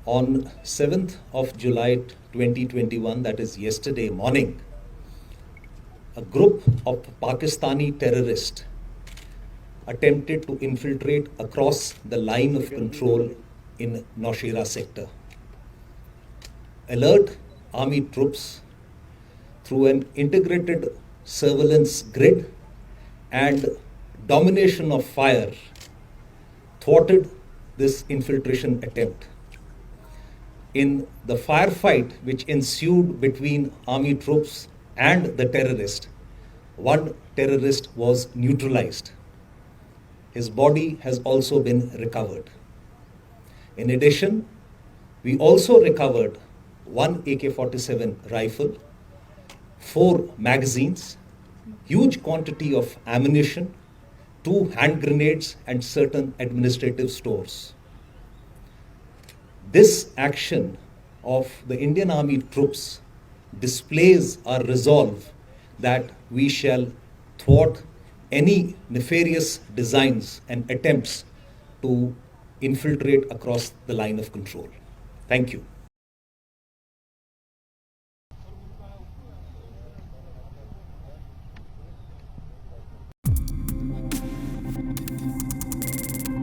On 7th of July 2021, that is yesterday morning, a group of Pakistani terrorists attempted to infiltrate across the line of control in Nowshera sector. Alert army troops through an integrated surveillance grid and domination of fire thwarted this infiltration attempt. In the firefight which ensued between army troops and the terrorist, one terrorist was neutralized. His body has also been recovered. In addition, we also recovered one AK-47 rifle, 4 magazines, huge quantity of ammunition, 2 hand grenades, and certain administrative stores. This action of the Indian Army troops displays our resolve that we shall thwart any nefarious designs and attempts to infiltrate across the line of control. Thank you.